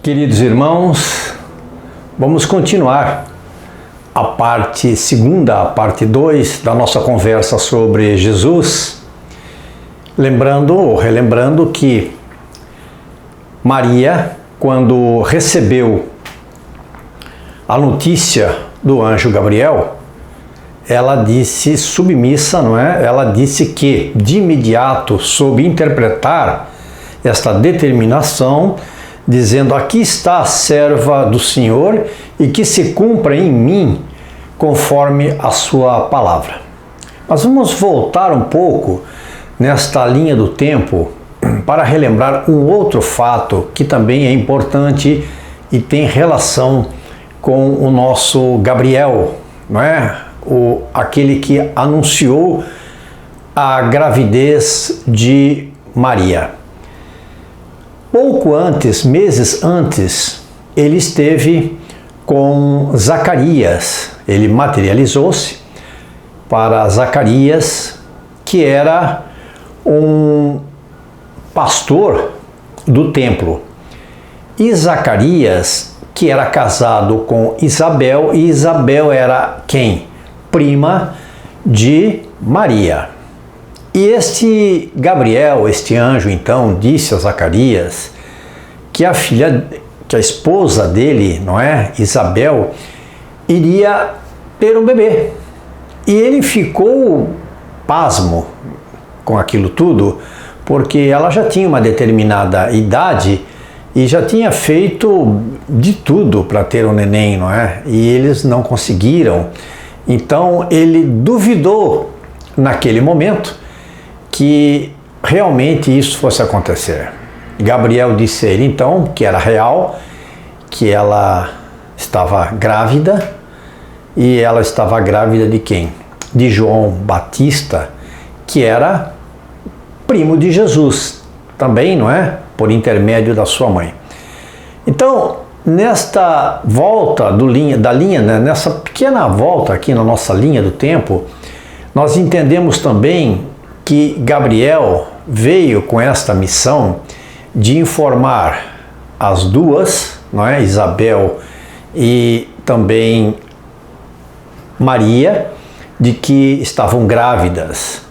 Queridos irmãos, vamos continuar a parte segunda, a parte 2 da nossa conversa sobre Jesus, lembrando ou relembrando que Maria, quando recebeu a notícia do anjo Gabriel, ela disse submissa, não é? Ela disse que de imediato soube interpretar esta determinação, dizendo: aqui está a serva do Senhor, e que se cumpra em mim conforme a sua palavra. Mas vamos voltar um pouco nesta linha do tempo para relembrar um outro fato que também é importante e tem relação com o nosso Gabriel, não é? Aquele que anunciou a gravidez de Maria. Pouco antes, meses antes, ele esteve com Zacarias. Ele materializou-se para Zacarias, que era um pastor do templo. E Zacarias, que era casado com Isabel, e Isabel era quem? Prima de Maria. E este Gabriel, este anjo, então, disse a Zacarias que que a esposa dele, não é, Isabel, iria ter um bebê. E ele ficou pasmo com aquilo tudo, porque ela já tinha uma determinada idade e já tinha feito de tudo para ter um neném, não é? E eles não conseguiram. Então ele duvidou naquele momento que realmente isso fosse acontecer. Gabriel disse a ele então que era real, que ela estava grávida, e ela estava grávida de quem? De João Batista, que era primo de Jesus, também, não é? Por intermédio da sua mãe. Então, nesta volta né? Nessa pequena volta aqui na nossa linha do tempo, nós entendemos também que Gabriel veio com esta missão de informar as duas, não é? Isabel e também Maria, de que estavam grávidas.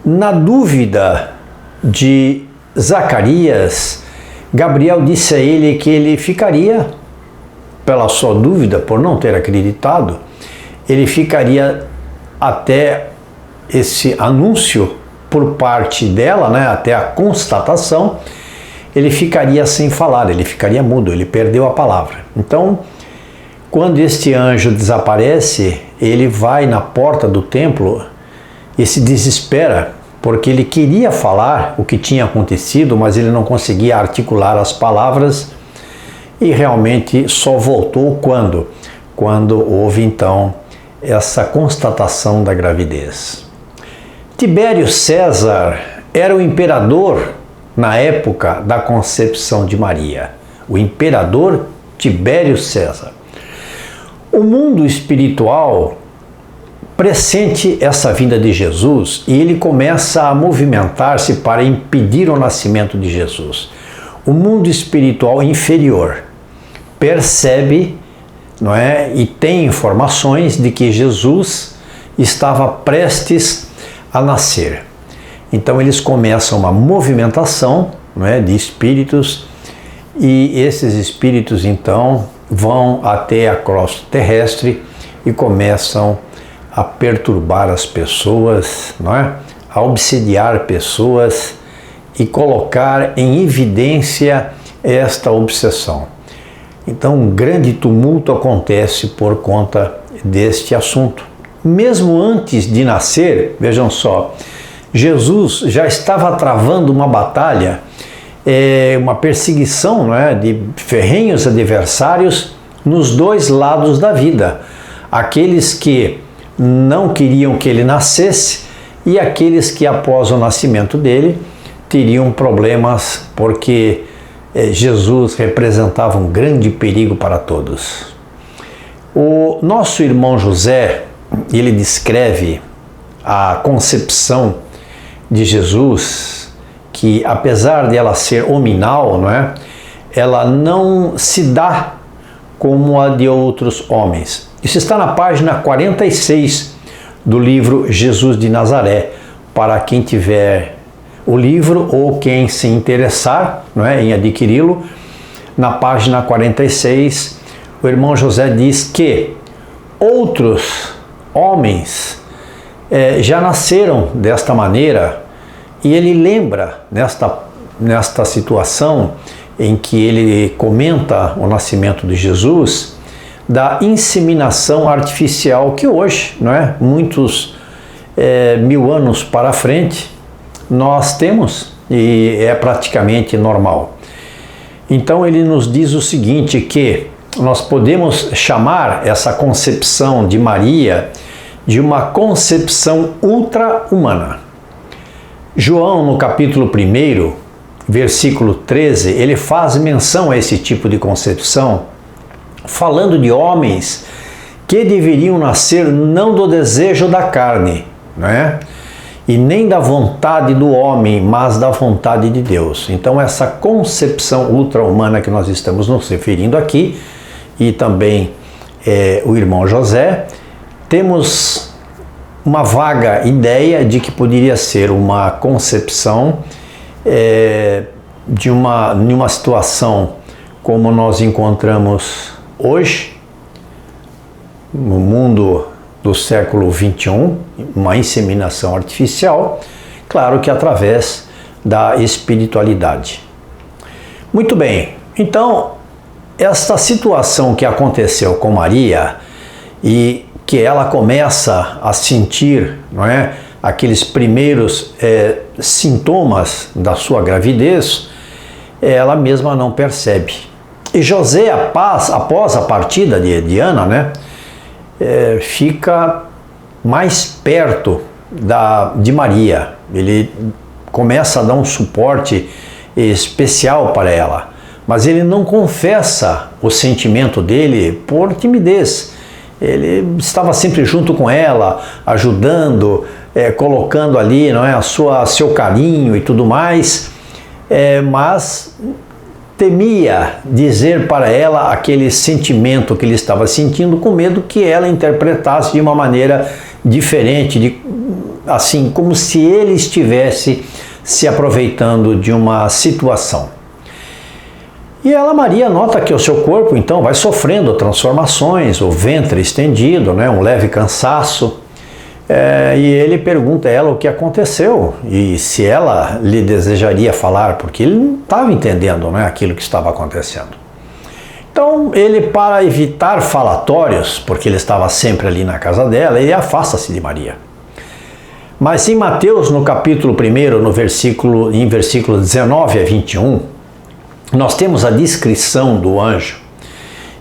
Na dúvida de Zacarias, Gabriel disse a ele que ele ficaria, pela sua dúvida, por não ter acreditado, ele ficaria até esse anúncio por parte dela, né, até a constatação, ele ficaria sem falar, ele ficaria mudo, ele perdeu a palavra. Então, quando este anjo desaparece, ele vai na porta do templo e se desespera, porque ele queria falar o que tinha acontecido, mas ele não conseguia articular as palavras, e realmente só voltou quando houve então essa constatação da gravidez. Tibério César era o imperador na época da concepção de Maria, o imperador Tibério César. O mundo espiritual pressente essa vinda de Jesus e ele começa a movimentar-se para impedir o nascimento de Jesus. O mundo espiritual inferior percebe, não é, e tem informações de que Jesus estava prestes a nascer. Então eles começam uma movimentação, não é, de espíritos, e esses espíritos então vão até a crosta terrestre e começam a perturbar as pessoas, não é? A obsediar pessoas e colocar em evidência esta obsessão. Então um grande tumulto acontece por conta deste assunto. Mesmo antes de nascer, vejam só, Jesus já estava travando uma batalha, uma perseguição, não é, de ferrenhos adversários nos dois lados da vida. Aqueles que não queriam que ele nascesse e aqueles que após o nascimento dele teriam problemas, porque Jesus representava um grande perigo para todos. O nosso irmão José, ele descreve a concepção de Jesus, que apesar de ela ser hominal, não é? ela não se dá como a de outros homens. Isso está na página 46 do livro Jesus de Nazaré, para quem tiver o livro ou quem se interessar, não é, em adquiri-lo. Na página 46, o irmão José diz que outros homens já nasceram desta maneira, e ele lembra nesta situação em que ele comenta o nascimento de Jesus, da inseminação artificial que hoje, não é, muitos mil anos para frente, nós temos e é praticamente normal. Então ele nos diz o seguinte, que nós podemos chamar essa concepção de Maria de uma concepção ultra-humana. João, no capítulo 1, versículo 13, ele faz menção a esse tipo de concepção, falando de homens que deveriam nascer não do desejo da carne, não é? E nem da vontade do homem, mas da vontade de Deus. Então essa concepção ultra-humana que nós estamos nos referindo aqui, e também o irmão José, temos uma vaga ideia de que poderia ser uma concepção de uma situação como nós encontramos hoje, no mundo do século XXI, uma inseminação artificial, claro que através da espiritualidade. Muito bem, então, esta situação que aconteceu com Maria e que ela começa a sentir, não é, aqueles primeiros sintomas da sua gravidez, ela mesma não percebe. E José, após a partida de Ana, né, fica mais perto de Maria. Ele começa a dar um suporte especial para ela, mas ele não confessa o sentimento dele por timidez. Ele estava sempre junto com ela, ajudando, colocando ali, não é, seu carinho e tudo mais, mas temia dizer para ela aquele sentimento que ele estava sentindo, com medo que ela interpretasse de uma maneira diferente, assim como se ele estivesse se aproveitando de uma situação. E Maria nota que o seu corpo então vai sofrendo transformações, o ventre estendido, né, um leve cansaço, e ele pergunta a ela o que aconteceu e se ela lhe desejaria falar, porque ele não estava entendendo, né, aquilo que estava acontecendo. Então ele, para evitar falatórios, porque ele estava sempre ali na casa dela, ele afasta-se de Maria. Mas em Mateus, no capítulo 1, em versículo 19 a 21, nós temos a descrição do anjo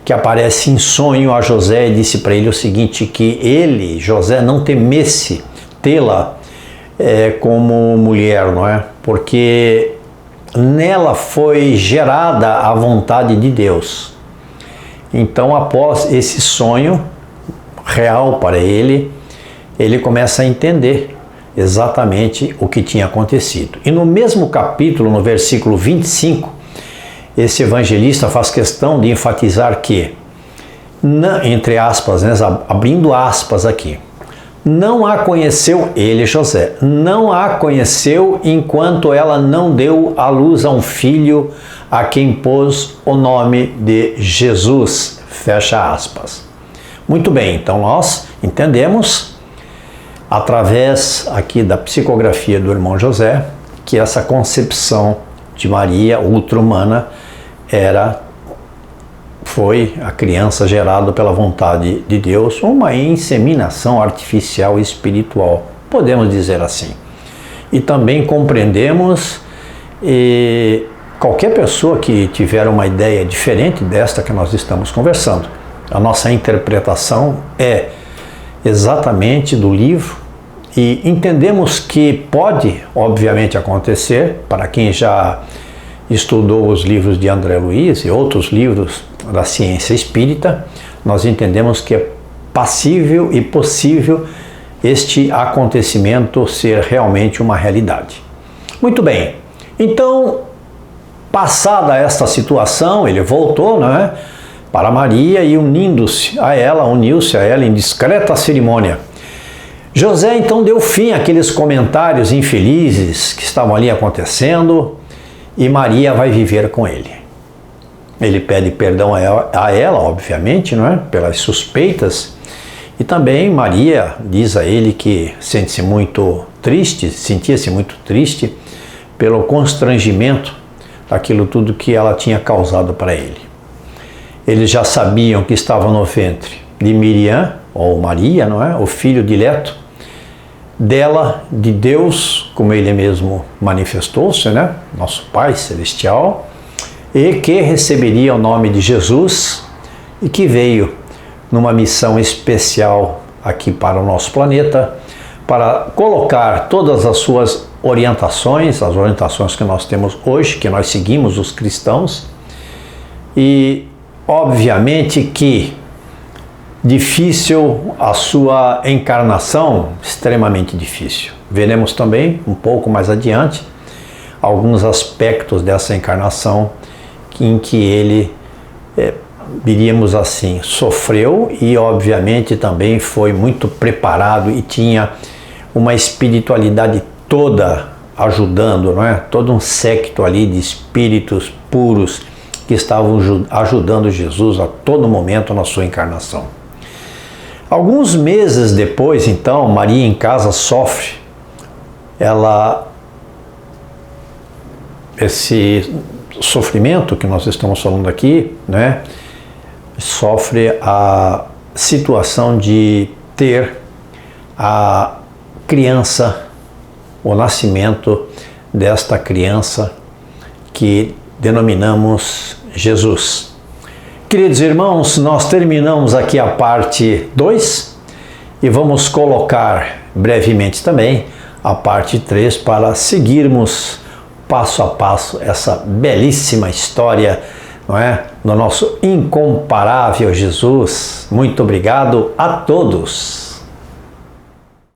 que aparece em sonho a José e disse para ele o seguinte, que ele, José, não temesse tê-la como mulher, não é? Porque nela foi gerada a vontade de Deus. Então, após esse sonho real para ele, ele começa a entender exatamente o que tinha acontecido. E no mesmo capítulo, no versículo 25, esse evangelista faz questão de enfatizar que, entre aspas, né, abrindo aspas aqui, não a conheceu ele, José, não a conheceu enquanto ela não deu à luz a um filho a quem pôs o nome de Jesus, fecha aspas. Muito bem, então nós entendemos, através aqui da psicografia do irmão José, que essa concepção de Maria, ultra-humana, foi a criança gerada pela vontade de Deus, uma inseminação artificial espiritual, podemos dizer assim. E também compreendemos, qualquer pessoa que tiver uma ideia diferente desta que nós estamos conversando, a nossa interpretação é exatamente do livro, e entendemos que pode, obviamente, acontecer, para quem já estudou os livros de André Luiz e outros livros da ciência espírita, nós entendemos que é passível e possível este acontecimento ser realmente uma realidade. Muito bem, então Passada esta situação, ele voltou, né, para Maria e uniu-se a ela em discreta cerimônia. José então deu fim àqueles comentários infelizes que estavam ali acontecendo e Maria vai viver com ele. Ele pede perdão a ela, obviamente, não é? Pelas suspeitas, e também Maria diz a ele que sentia-se muito triste pelo constrangimento daquilo tudo que ela tinha causado para ele. Eles já sabiam que estavam no ventre de Miriam, ou Maria, não é? O filho dileto dela, de Deus, como ele mesmo manifestou-se, né? Nosso Pai Celestial, e que receberia o nome de Jesus e que veio numa missão especial aqui para o nosso planeta, para colocar todas as suas orientações, as orientações que nós temos hoje, que nós seguimos os cristãos, e obviamente que difícil a sua encarnação, extremamente difícil. Veremos também, um pouco mais adiante, alguns aspectos dessa encarnação em que ele, diríamos assim, sofreu e obviamente também foi muito preparado e tinha uma espiritualidade toda ajudando, não é? Todo um séquito ali de espíritos puros que estavam ajudando Jesus a todo momento na sua encarnação. Alguns meses depois, então, Maria em casa sofre. Esse sofrimento que nós estamos falando aqui, né, sofre a situação de ter a criança, o nascimento desta criança que denominamos Jesus. Queridos irmãos, nós terminamos aqui a parte 2 e vamos colocar brevemente também a parte 3 para seguirmos passo a passo essa belíssima história, não é? Do nosso incomparável Jesus. Muito obrigado a todos.